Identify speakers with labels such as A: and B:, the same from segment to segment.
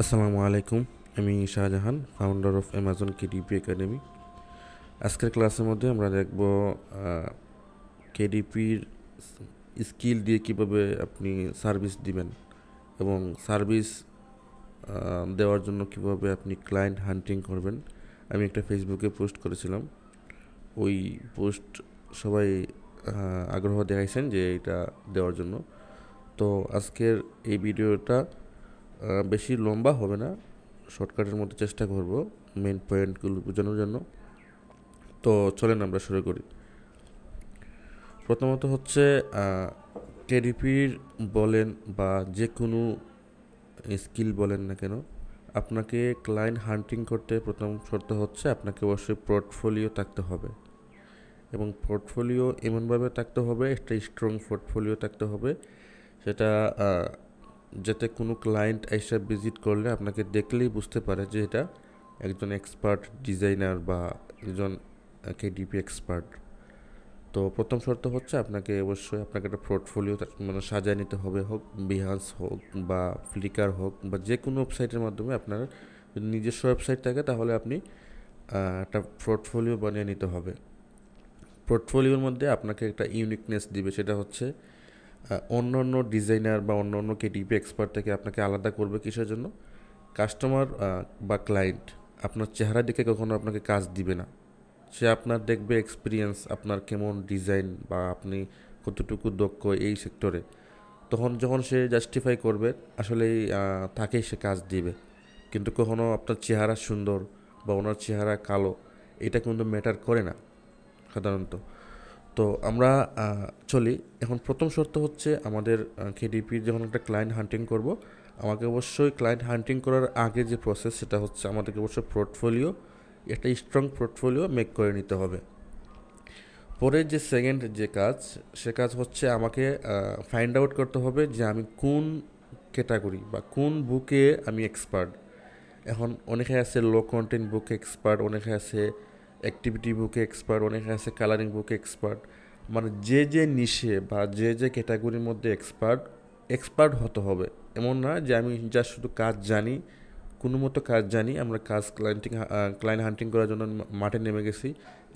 A: আসসালামু আলাইকুম। আমি Shahjahan, founder of Amazon KDP academy. আজকের ক্লাসের মধ্যে আমরা দেখব কেডিপির স্কিল দিয়ে কিভাবে আপনি সার্ভিস দিবেন এবং সার্ভিস দেওয়ার জন্য কিভাবে আপনি ক্লায়েন্ট হান্টিং করবেন। আমি একটা ফেসবুকে পোস্ট করেছিলাম। ওই পোস্ট সবাই আগ্রহ দেখাইছেন যে এটা দেওয়ার জন্য। তো আজকের এই ভিডিওটা বেশি লম্বা হবে না, শর্টকাটের মধ্যে চেষ্টা করব মেন পয়েন্টগুলো বোঝানোর জন্য। তো চলেন আমরা শুরু করি। প্রথমত হচ্ছে কেডিপির বলেন বা যে কোনো স্কিল বলেন না কেন, আপনাকে ক্লায়েন্ট হান্টিং করতে প্রথম শর্ত হচ্ছে আপনাকে অবশ্যই পোর্টফোলিও থাকতে হবে। এবং পোর্টফোলিও এমনভাবে থাকতে হবে, একটা স্ট্রং পোর্টফোলিও থাকতে হবে, সেটা যাতে কোনো ক্লায়েন্ট এসে ভিজিট করলে আপনাকে দেখলেই বুঝতে পারে যে এটা একজন এক্সপার্ট ডিজাইনার বা একজন কেডিপি এক্সপার্ট। তো প্রথম শর্ত হচ্ছে আপনাকে অবশ্যই আপনাকে একটা পোর্টফোলিও মানে সাজায় নিতে হবে, হোক বিহান্স হোক বা ফ্লিকার হোক বা যে কোনো ওয়েবসাইটের মাধ্যমে আপনার যদি নিজস্ব ওয়েবসাইট থাকে তাহলে আপনি একটা পোর্টফোলিও বানিয়ে নিতে হবে। পোর্টফোলিওর মধ্যে আপনাকে একটা ইউনিকনেস দিবে, সেটা হচ্ছে অন্য অন্য ডিজাইনার বা অন্য অন্য কেডিপি এক্সপার্ট থেকে আপনাকে আলাদা করবে কিসের জন্য? কাস্টমার বা ক্লায়েন্ট আপনার চেহারা দেখে কখনো আপনাকে কাজ দিবে না। সে আপনার দেখবে এক্সপিরিয়েন্স, আপনার কেমন ডিজাইন বা আপনি কতটুকু দক্ষ এই সেক্টরে। তখন যখন সে জাস্টিফাই করবে আসলেই তাকেই সে কাজ দিবে। কিন্তু কখনো আপনার চেহারা সুন্দর বা ওনার চেহারা কালো এটা কিন্তু ম্যাটার করে না সাধারণত। তো আমরা চলি। এখন প্রথম শর্ত হচ্ছে আমাদের কেডিপির যখন একটা ক্লায়েন্ট হান্টিং করব, আমাকে অবশ্যই ক্লায়েন্ট হান্টিং করার আগে যে প্রসেস সেটা হচ্ছে আমাদেরকে অবশ্যই পোর্টফোলিও, একটা স্ট্রং পোর্টফোলিও মেক করে নিতে হবে। পরে যে সেকেন্ড যে কাজ, সে কাজ হচ্ছে আমাকে ফাইন্ড আউট করতে হবে যে আমি কোন ক্যাটাগরি বা কোন বুকে আমি এক্সপার্ট। এখন অনেকে আছে লো কন্টেন্ট বুকে এক্সপার্ট, অনেকে আছে অ্যাক্টিভিটি বুকে এক্সপার্ট, অনেকে আছে কালারিং বুকে এক্সপার্ট। মানে যে যে নিশে বা যে যে ক্যাটাগরির মধ্যে এক্সপার্ট এক্সপার্ট হতে হবে। এমন না যে আমি যা শুধু কাজ জানি, কোনো মতো কাজ জানি, আমরা কাজ ক্লায়েন্ট হান্টিং করার জন্য মাঠে নেমে গেছি,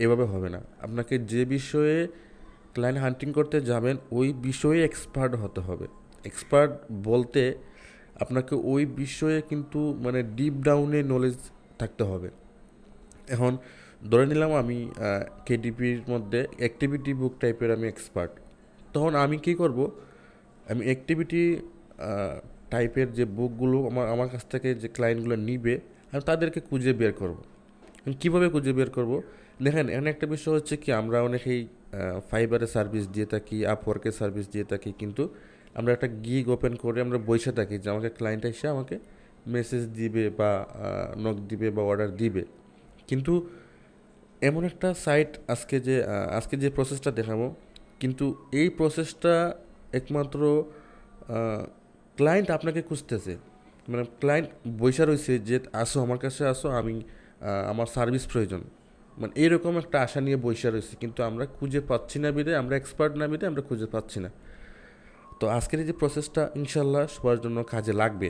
A: এভাবে হবে না। আপনাকে যে বিষয়ে ক্লায়েন্ট হান্টিং করতে যাবেন ওই বিষয়ে এক্সপার্ট হতে হবে। এক্সপার্ট বলতে আপনাকে ওই বিষয়ে কিন্তু মানে ডিপ ডাউনে নলেজ থাকতে হবে। এখন ধরে নিলাম আমি কেডিপির মধ্যে অ্যাক্টিভিটি বুক টাইপের আমি এক্সপার্ট। তখন আমি কী করব? আমি অ্যাক্টিভিটি টাইপের যে বুকগুলো আমার আমার কাছ থেকে যে ক্লায়েন্টগুলো নিবে, আমি তাদেরকে খুঁজে বের করব। কীভাবে খুঁজে বের করব? দেখেন, এখানে একটা বিষয় হচ্ছে কি, আমরা অনেকেই ফাইবারে সার্ভিস দিয়ে থাকি, আপওয়ার্কে সার্ভিস দিয়ে থাকি, কিন্তু আমরা একটা গিগ ওপেন করে আমরা বসে থাকি যে আমাকে ক্লায়েন্ট এসে আমাকে মেসেজ দিবে বা নক দিবে বা অর্ডার দিবে। কিন্তু এমন একটা সাইট আজকে যে প্রসেসটা দেখাবো, কিন্তু এই প্রসেসটা একমাত্র ক্লায়েন্ট আপনাকে খুঁজতেছে। মানে ক্লায়েন্ট বৈশা রয়েছে যে আসো আমার কাছে আসো, আমি আমার সার্ভিস প্রয়োজন, মানে এইরকম একটা আশা নিয়ে বৈশা রয়েছে, কিন্তু আমরা খুঁজে পাচ্ছি না বিধে, আমরা এক্সপার্ট না বিধে আমরা খুঁজে পাচ্ছি না। তো আজকের এই যে প্রসেসটা ইনশাল্লাহ সবার জন্য কাজে লাগবে।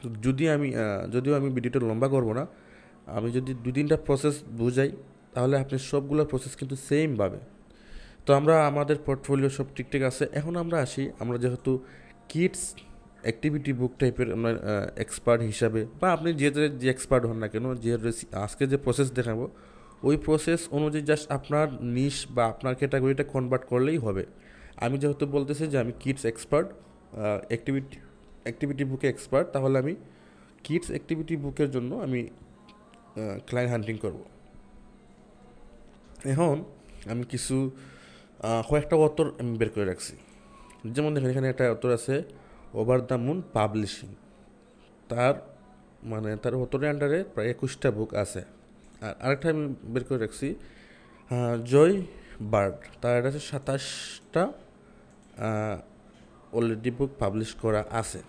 A: তো যদিও আমি ভিডিওটা লম্বা করব না, আমি যদি দু তিনটা প্রসেস বুঝাই তাহলে আপনি সবগুলো প্রসেস কিন্তু সেম পাবে। তো আমরা আমাদের পোর্টফোলিও সব ঠিকঠাক আছে। এখন আমরা আসি, আমরা যেহেতু কিডস অ্যাক্টিভিটি বুক টাইপের আমরা এক্সপার্ট হিসাবে, বা আপনি যে এক্সপার্ট হন না কেন, আজকে যে প্রসেস দেখাবো ওই প্রসেস অনুযায়ী জাস্ট আপনার নিশ বা আপনার ক্যাটাগরিটা কনভার্ট করলেই হবে। আমি যেহেতু বলতেছি যে আমি কিডস এক্সপার্ট, অ্যাক্টিভিটি অ্যাক্টিভিটি বুকে এক্সপার্ট, তাহলে আমি কিডস অ্যাক্টিভিটি বুকের জন্য আমি ক্লায়েন্ট হান্টিং করব। এখন আমি কিছু কয়েকটা অথর আমি বের করে রাখছি। যেমন দেখেন, এখানে একটা অথর আছে ওভার দ্য মুন পাবলিশিং। তার তার অথরের আন্ডারে প্রায় 21টা বুক আছে। আর আরেকটা আমি বের করে রাখছি জয় বার্ড, তার এটা হচ্ছে 27টা অলরেডি বুক পাবলিশ করা আছে।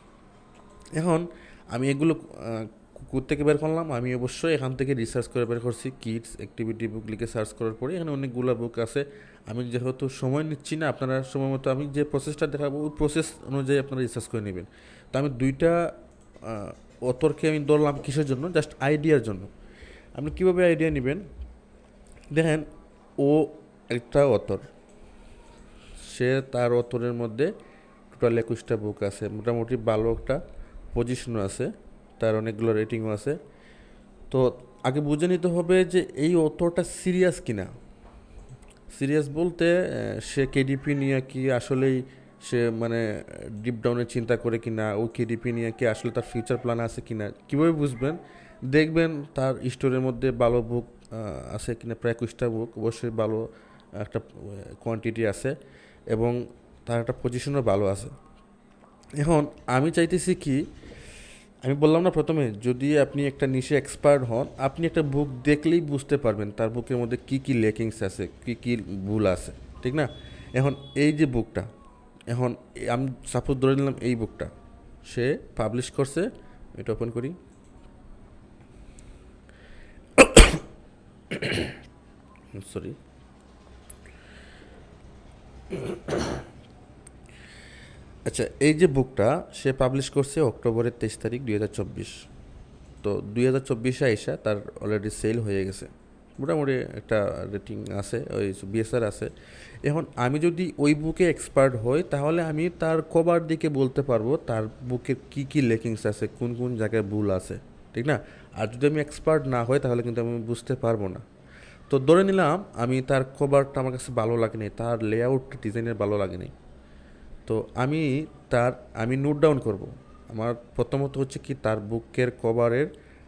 A: এখন আমি এগুলো থেকে বের করলাম, আমি অবশ্যই এখান থেকে রিসার্চ করে বের করছি। কিডস অ্যাক্টিভিটি বুক লিখে সার্চ করার পরে এখানে অনেকগুলো বুক আছে। আমি যেহেতু সময় নিচ্ছি না, আপনারা সময় মতো আমি যে প্রসেসটা দেখাবো ওই প্রসেস অনুযায়ী আপনারা রিসার্চ করে নেবেন। তো আমি দুইটা অথরকে আমি ধরলাম কিসের জন্য, জাস্ট আইডিয়ার জন্য। আপনি কীভাবে আইডিয়া নেবেন, দেখেন ও একটা অথর, সে তার অথরের মধ্যে টোটাল 21টা বুক আছে, মোটামুটি ভালো একটা পজিশনও আছে, তার অনেকগুলো রেটিংও আছে। তো আগে বুঝে নিতে হবে যে এই অথরটা সিরিয়াস কিনা। সিরিয়াস বলতে সে কেডিপি নিয়ে কি আসলেই সে মানে ডিপ ডাউনে চিন্তা করে কিনা, ওই কেডিপি নিয়ে কি আসলে তার ফিউচার প্ল্যান আছে কিনা। কীভাবে বুঝবেন, দেখবেন তার স্টোরের মধ্যে ভালো বুক আছে কিনা, প্রায় 21টা বুক, অবশ্যই ভালো একটা কোয়ান্টিটি আছে এবং তার একটা পজিশনও ভালো আছে। এখন আমি চাইতেছি কি, আমি বললাম না প্রথমে, যদি আপনি একটা নিশে এক্সপার্ট হন, আপনি একটা বুক দেখলেই বুঝতে পারবেন তার বুকের মধ্যে কী কী লেকিংস আছে, কী কী ভুল আছে, ঠিক না? এখন এই যে বুকটা, এখন আমি সাপোজ ধরে নিলাম এই বুকটা সে পাবলিশ করছে, এটা ওপেন করি, সরি, আচ্ছা এই যে বুকটা সে পাবলিশ করছে অক্টোবরের 23 তারিখ 2024। তো 2024-এ আইসা তার অলরেডি সেল হয়ে গেছে, মোটামুটি একটা রেটিং আছে, ওই বিএসআর আছে। এখন আমি যদি ওই বুকে এক্সপার্ট হই, তাহলে আমি তার কভার দিকে বলতে পারবো তার বুকের কী কী লেকিংস আছে, কোন কোন জায়গায় ভুল আছে, ঠিক না? আর যদি আমি এক্সপার্ট না হই, তাহলে কিন্তু আমি বুঝতে পারবো না। তো ধরে নিলাম আমি তার কভারটা আমার কাছে ভালো লাগেনি, তার লেআউট ডিজাইনের ভালো লাগেনি, তো আমি নোট ডাউন করব। আমার প্রথমত হচ্ছে কি, তার বুকের কভারের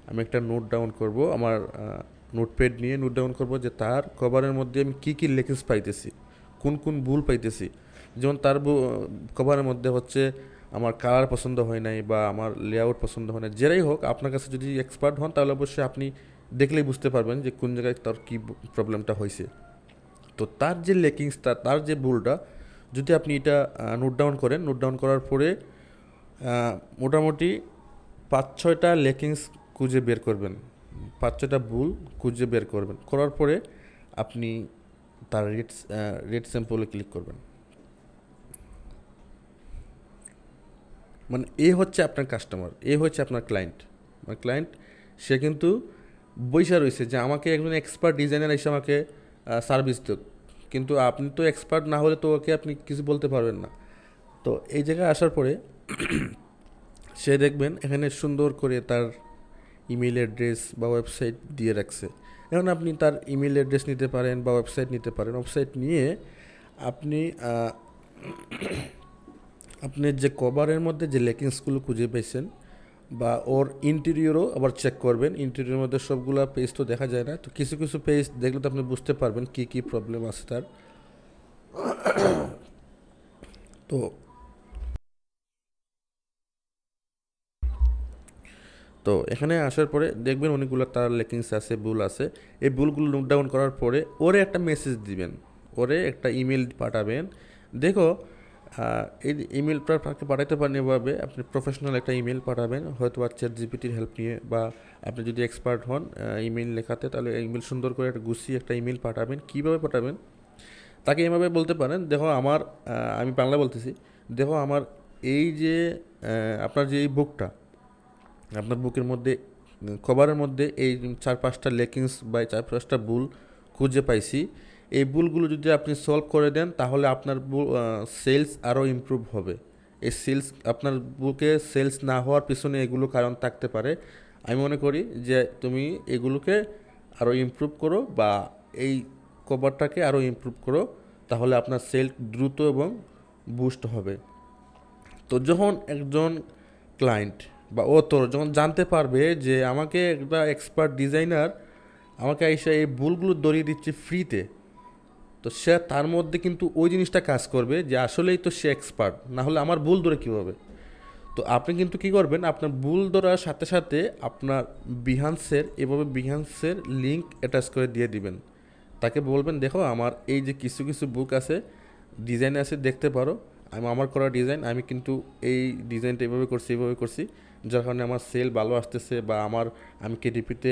A: আমি একটা নোট ডাউন করব, আমার নোটপ্যাড নিয়ে নোট ডাউন করব যে তার কভারের মধ্যে আমি কী কী লেকিংস পাইতেছি, কোন কোন ভুল পাইতেছি। যেমন তার কভারের মধ্যে হচ্ছে আমার কালার পছন্দ হয় নাই বা আমার লেআউট পছন্দ হয় না, যেটাই হোক, আপনার কাছে যদি এক্সপার্ট হন তাহলে অবশ্যই আপনি দেখলেই বুঝতে পারবেন যে কোন জায়গায় তার কী প্রবলেমটা হয়েছে। তো তার যে লেকিংসটা, তার যে ভুলটা, যদি আপনি এটা নোট ডাউন করেন, নোট ডাউন করার পরে মোটামুটি 5-6টা লেকিংস খুঁজে বের করবেন, 5-6টা ভুল খুঁজে বের করবেন, করার পরে আপনি তার রেট স্যাম্পলে ক্লিক করবেন। মানে এ হচ্ছে আপনার কাস্টমার, এ হচ্ছে আপনার ক্লায়েন্ট। আমার ক্লায়েন্ট সে কিন্তু বইসা রয়েছে যে আমাকে একজন এক্সপার্ট ডিজাইনার এসে আমাকে সার্ভিস দেব, কিন্তু আপনি তো এক্সপার্ট না হলে তো ওকে আপনি কিছু বলতে পারবেন না। তো এই জায়গায় আসার পরে সে দেখবেন এখানে সুন্দর করে তার ইমেল অ্যাড্রেস বা ওয়েবসাইট দিয়ে রাখছে। এখন আপনি তার ইমেল অ্যাড্রেস নিতে পারেন বা ওয়েবসাইট নিতে পারেন। ওয়েবসাইট নিয়ে আপনি আপনি যে কভারের মধ্যে যে লেকিংসগুলো খুঁজে পেয়েছেন বা ওর ইন্টেরিয়রও আবার চেক করবেন। ইন্টেরিয়রের মধ্যে সবগুলো পেজ তো দেখা যায় না, তো কিছু কিছু পেজ দেখলে তো আপনি বুঝতে পারবেন কী কী প্রবলেম আছে তার। তো তো এখানে আসার পরে দেখবেন অনেকগুলো তার লেকিংস আছে, ভুল আছে। এই ভুলগুলো নোট ডাউন করার পরে ওরে একটা মেসেজ দিবেন, ওরে একটা ইমেল পাঠাবেন। দেখো এই ইমেলটা আপনাকে পাঠাতে পারেন এভাবে, আপনি প্রফেশনাল একটা ইমেল পাঠাবেন, হয়তো চ্যাট জিপিটির হেল্প নিয়ে, বা আপনি যদি এক্সপার্ট হন ইমেল লেখাতে, তাহলে ইমেল সুন্দর করে একটা গুছিয়ে একটা ইমেল পাঠাবেন। কীভাবে পাঠাবেন, তাকে এভাবে বলতে পারেন, দেখো আমার আমি বাংলা বলতেছি, দেখো আমার এই যে আপনার যে এই বুকটা, আপনার বুকের মধ্যে কভারের মধ্যে এই 4-5টা লেকিংস বা 4-5টা ভুল খুঁজে পাইছি। এই ভুলগুলো যদি আপনি সলভ করে দেন, তাহলে আপনার সেলস আরও ইমপ্রুভ হবে। এই সেলস, আপনার বুকে সেলস না হওয়ার পিছনে এগুলো কারণ থাকতে পারে। আমি মনে করি যে তুমি এগুলোকে আরও ইমপ্রুভ করো বা এই কভারটাকে আরও ইমপ্রুভ করো, তাহলে আপনার সেল দ্রুত এবং বুস্ট হবে। তো যখন একজন ক্লায়েন্ট বা ও তোর যখন জানতে পারবে যে আমাকে একটা এক্সপার্ট ডিজাইনার আমাকে এসে এই ভুলগুলো ধরিয়ে দিচ্ছে ফ্রিতে, তো সে তার মধ্যে কিন্তু ওই জিনিসটা কাজ করবে যে আসলেই তো সে এক্সপার্ট, না হলে আমার ভুল ধরে কীভাবে। তো আপনি কিন্তু কী করবেন, আপনার ভুল ধরার সাথে সাথে আপনার বিহান্সের লিঙ্ক অ্যাটাচ করে দিয়ে দিবেন। তাকে বলবেন, দেখো আমার এই যে কিছু কিছু বুক আছে, ডিজাইন আছে, দেখতে পারো আমার করা ডিজাইন, আমি কিন্তু এই ডিজাইনটা এইভাবে করছি, যার কারণে আমার সেল ভালো আসতেছে বা আমি কেডিপিতে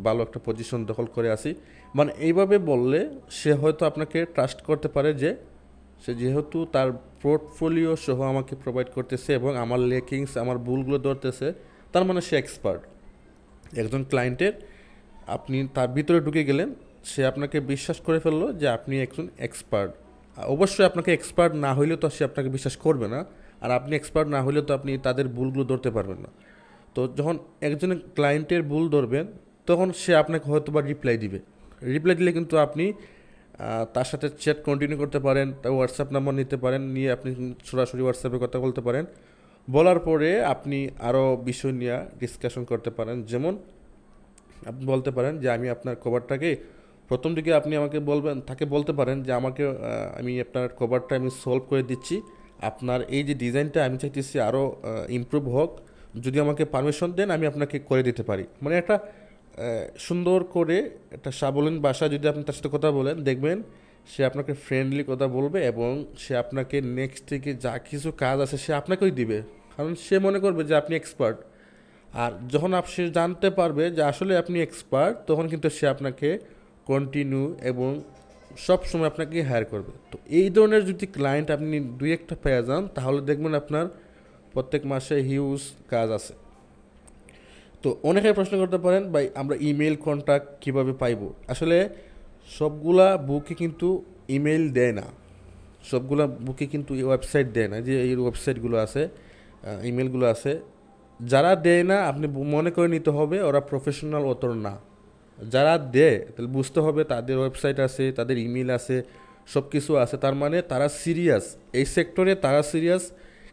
A: ভালো একটা পজিশন দখল করে আসি। মানে এইভাবে বললে সে হয়তো আপনাকে ট্রাস্ট করতে পারে যে সে যেহেতু তার পোর্টফোলিও সহ আমাকে প্রোভাইড করতেছে এবং আমার লেকিংস, আমার ভুলগুলো ধরতেছে, তার মানে সে এক্সপার্ট। একজন ক্লায়েন্টের আপনি তার ভিতরে ঢুকে গেলেন, সে আপনাকে বিশ্বাস করে ফেললো যে আপনি একজন এক্সপার্ট। অবশ্যই আপনাকে এক্সপার্ট না হইলেও তো সে আপনাকে বিশ্বাস করবে না, আর আপনি এক্সপার্ট না হইলেও তো আপনি তাদের ভুলগুলো ধরতে পারবেন না। তো যখন একজন ক্লায়েন্টের ভুল ধরবেন, তখন সে আপনাকে হয়তো বা রিপ্লাই দিবে। রিপ্লাই দিলে কিন্তু আপনি তার সাথে চ্যাট কন্টিনিউ করতে পারেন, তার হোয়াটসঅ্যাপ নাম্বার নিতে পারেন, নিয়ে আপনি সরাসরি হোয়াটসঅ্যাপে কথা বলতে পারেন। বলার পরে আপনি আরও বিষয় নিয়ে ডিসকাশন করতে পারেন। যেমন আপনি বলতে পারেন যে আমি আপনার কভারটাকে প্রথম দিকে আপনি আমাকে বলবেন, তাকে বলতে পারেন যে আমাকে আমি আপনার কভারটা আমি সলভ করে দিচ্ছি, আপনার এই যে ডিজাইনটা আমি চাইতেছি আরও ইমপ্রুভ হোক, যদি আমাকে পারমিশন দেন আমি আপনাকে করে দিতে পারি। মানে একটা সুন্দর করে একটা সাবলীল ভাষা যদি আপনি তার সাথে কথা বলেন, দেখবেন সে আপনাকে ফ্রেন্ডলি কথা বলবে এবং সে আপনাকে নেক্সট থেকে যা কিছু কাজ আছে সে আপনাকেই দিবে, কারণ সে মনে করবে যে আপনি এক্সপার্ট। আর যখন সে জানতে পারবে যে আসলে আপনি এক্সপার্ট, তখন কিন্তু সে আপনাকে কন্টিনিউ এবং সব সময় আপনাকে হায়ার করবে। তো এই ধরনের যদি ক্লায়েন্ট আপনি দুই একটা পেয়ে যান, তাহলে দেখবেন আপনার প্রত্যেক মাসে হিউজ কাজ আছে। তো অনেকে প্রশ্ন করতে পারেন ভাই আমরা ইমেল কন্ট্যাক্ট কীভাবে পাইবো? আসলে সবগুলা বুকে কিন্তু ইমেল দেয় না, সবগুলা বুকে কিন্তু এই ওয়েবসাইট দেয় না, যে এই ওয়েবসাইটগুলো আছে, ইমেলগুলো আছে। যারা দেয় না আপনি মনে করে নিতে হবে ওরা প্রফেশনাল অতর না। যারা দেয় তাহলে বুঝতে হবে তাদের ওয়েবসাইট আছে, তাদের ইমেল আছে, সব কিছু আছে, তার মানে তারা সিরিয়াস, এই সেক্টরে তারা সিরিয়াস।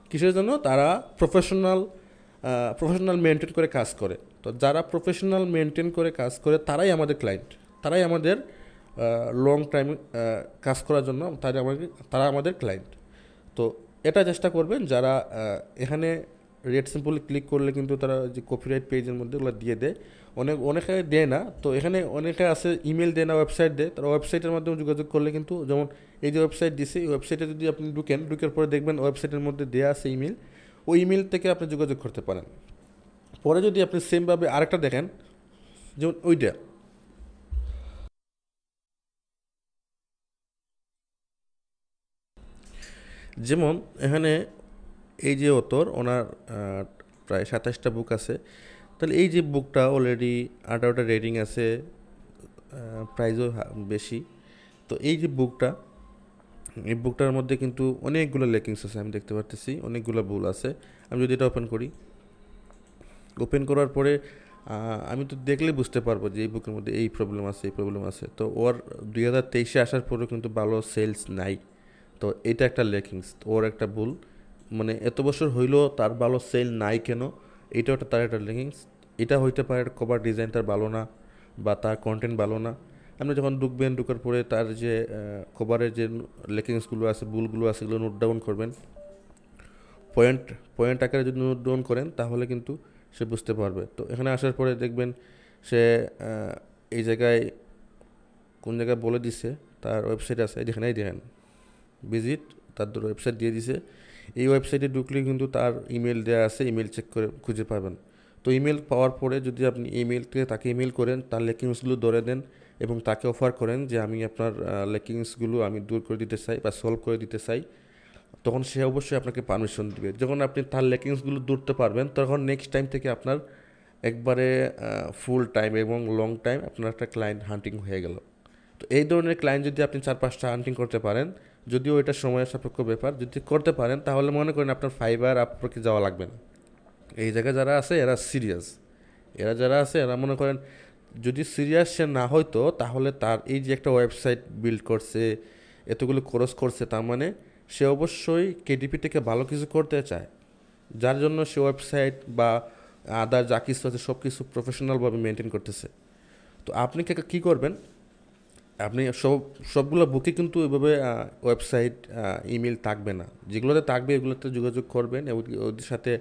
A: কিসের জন্য? তারা প্রফেশনাল মেনটেন করে কাজ করে। তো যারা প্রফেশনাল মেনটেন করে কাজ করে তারাই আমাদের ক্লায়েন্ট, তারাই আমাদের লং টাইম কাজ করার জন্য তারা আমাদের ক্লায়েন্ট। তো এটা চেষ্টা করবেন যারা এখানে রেড সিম্পলি ক্লিক করলে কিন্তু তারা যে কপিরাইট পেজের মধ্যে ওগুলো দিয়ে দেয়, অনেকে দেয় না। তো এখানে অনেকে আছে ইমেল দেয় না, ওয়েবসাইট দেয়, তারা ওয়েবসাইটের মাধ্যমে যোগাযোগ করলে কিন্তু, যেমন এই যে ওয়েবসাইট দিছে, এই ওয়েবসাইটে যদি আপনি ঢুকার পরে দেখবেন ওয়েবসাইটের মধ্যে দেওয়া আছে ইমেল, ওই ইমেল থেকে আপনি যোগাযোগ করতে পারেন। পরে যদি আপনি সেমভাবে আরেকটা দেখেন, যেমন ওইটা, যেমন এখানে এই যে অতর ওনার প্রায় 27টা বুক আছে, তাহলে এই যে বুকটা অলরেডি 18টা রেটিং আছে, প্রাইসও বেশি। তো এই যে বুকটা, এই বুকটার মধ্যে কিন্তু অনেকগুলো লেকিংস আছে, আমি দেখতে পারতেছি অনেকগুলো ভুল আছে। আমি যদি এটা ওপেন করি, ওপেন করার পরে আমি তো দেখলে বুঝতে পারবো যে এই বুকের মধ্যে এই প্রবলেম আছে, এই প্রবলেম আছে। তো ওর 2023-এ আসার পরেও কিন্তু ভালো সেলস নাই। তো এটা একটা লেকিংস, ওর একটা ভুল। মানে এত বছর হইলো তার ভালো সেল নাই কেন, এটাও একটা তার একটা লেকিংস। এটা হইতে পারে কভার ডিজাইন তার ভালো না, বা তার কন্টেন্ট ভালো না। আপনি যখন ঢুকবেন, ঢুকার পরে তার যে কভারের যে লেকিংসগুলো আছে, ভুলগুলো আছে, এগুলো নোট ডাউন করবেন। পয়েন্ট পয়েন্ট আকারে যদি নোট ডাউন করেন তাহলে কিন্তু সে বুঝতে পারবে। তো এখানে আসার পরে দেখবেন সে এই জায়গায় কোন জায়গায় বলে দিছে, তার ওয়েবসাইট আছে যেখানেই দেখেন ভিজিট, তার ওয়েবসাইট দিয়ে দিছে। এই ওয়েবসাইটে ঢুকলে কিন্তু তার ইমেল দেওয়া আছে, ইমেল চেক করে খুঁজে পাবেন। তো ইমেল পাওয়ার পরে যদি আপনি তাকে ইমেল করেন, তার লেকিংসগুলো ধরে দেন এবং তাকে অফার করেন যে আমি আপনার লেকিংসগুলো আমি দূর করে দিতে চাই বা সলভ করে দিতে চাই, তখন সে অবশ্যই আপনাকে পারমিশন দিবে। যখন আপনি তার লেকিংসগুলো ধরতে পারবেন, তখন নেক্সট টাইম থেকে আপনার একবারে ফুল টাইম এবং লং টাইম আপনার একটা ক্লায়েন্ট হান্টিং হয়ে গেল। তো এই ধরনের ক্লায়েন্ট যদি আপনি 4-5টা হান্টিং করতে পারেন, যদিও এটা সময়ের সাপেক্ষ ব্যাপার, যদি করতে পারেন তাহলে মনে করেন আপনার ফাইবার আপওয়ার্কে যাওয়া লাগবে না। এই জায়গায় যারা আছে এরা সিরিয়াস, যারা আছে এরা মনে করেন যদি সিরিয়াস সে না হয়তো, তাহলে তার এই যে একটা ওয়েবসাইট বিল্ড করছে, এতগুলো খরচ করছে, তার মানে সে অবশ্যই কেডিপি থেকে ভালো কিছু করতে চায়, যার জন্য সে ওয়েবসাইট বা আদার যা কিছু আছে সব কিছু প্রফেশনালভাবে মেনটেন করতেছে। তো আপনি কী করবেন, আপনি সবগুলো বুকে কিন্তু ওইভাবে ওয়েবসাইট ইমেল থাকবে না, যেগুলোতে থাকবে এগুলোতে যোগাযোগ করবেন এবং ওদের সাথে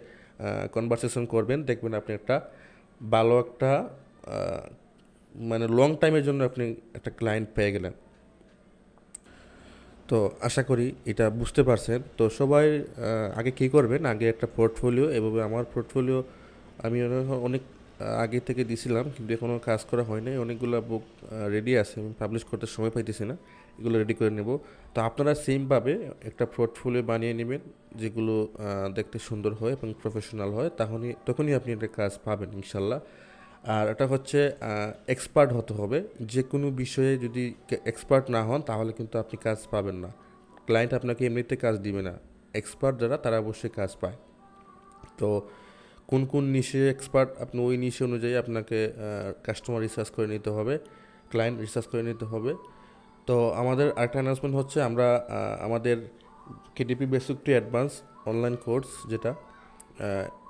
A: কনভারসেশন করবেন, দেখবেন আপনি একটা ভালো একটা মানে লং টাইমের জন্য আপনি একটা ক্লায়েন্ট পেয়ে গেলেন। তো আশা করি এটা বুঝতে পারছেন। তো সবাই আগে কী করবেন, আগে একটা পোর্টফোলিও, এভাবে আমার পোর্টফোলিও আমি অনেক আগে থেকে দিছিলাম কিন্তু এখনও কাজ করা হয় নাই, অনেকগুলো বুক রেডি আছে, আমি পাবলিশ করতে সময় পাইতেছি না। এগুলো রেডি করে নেব। তো আপনারা সেমভাবে একটা পোর্টফোলিও বানিয়ে নেবেন যেগুলো দেখতে সুন্দর হয় এবং প্রফেশনাল হয়, তখনই আপনি একটা কাজ পাবেন ইনশাল্লাহ। আর এটা হচ্ছে এক্সপার্ট হতে হবে। যে কোনো বিষয়ে যদি এক্সপার্ট না হন তাহলে কিন্তু আপনি কাজ পাবেন না, ক্লায়েন্ট আপনাকে এমনিতে কাজ দিবে না। এক্সপার্ট যারা তারা অবশ্যই কাজ পায়। তো কোন কোন নিশে এক্সপার্ট, আপনি ওই নিশে অনুযায়ী আপনাকে কাস্টমার রিসার্চ করে নিতে হবে, ক্লায়েন্ট রিসার্চ করে নিতে হবে। তো আমাদের আরেকটা অ্যানাউন্সমেন্ট হচ্ছে, আমরা আমাদের KDP basic to advance online course, যেটা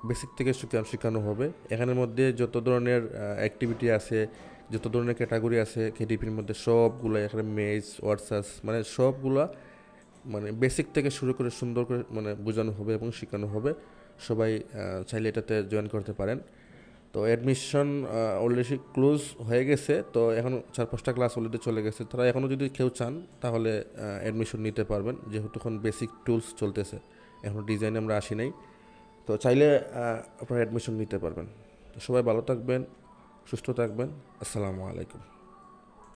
A: বেসিক থেকে শেখানো হবে। এখানের মধ্যে যত ধরনের অ্যাক্টিভিটি আছে, যত ধরনের ক্যাটাগরি আছে কেডিপির মধ্যে সবগুলো, এখানে মেজ ওয়ার্সাস মানে সবগুলা, মানে বেসিক থেকে শুরু করে সুন্দর করে মানে বোঝানো হবে এবং শেখানো হবে। সবাই চাইলে এটাতে জয়েন করতে পারেন। তো অ্যাডমিশন অলরেডি ক্লোজ হয়ে গেছে, তো এখন 4-5টা ক্লাস অলরেডি চলে গেছে। তারা এখনও যদি কেউ চান তাহলে অ্যাডমিশন নিতে পারবেন, যেহেতু এখন বেসিক টুলস চলতেছে, এখনও ডিজাইনে আমরা আসি নাই। তো চাইলে আপনারা অ্যাডমিশন নিতে পারবেন। তো সবাই ভালো থাকবেন, সুস্থ থাকবেন। আসসালামু আলাইকুম।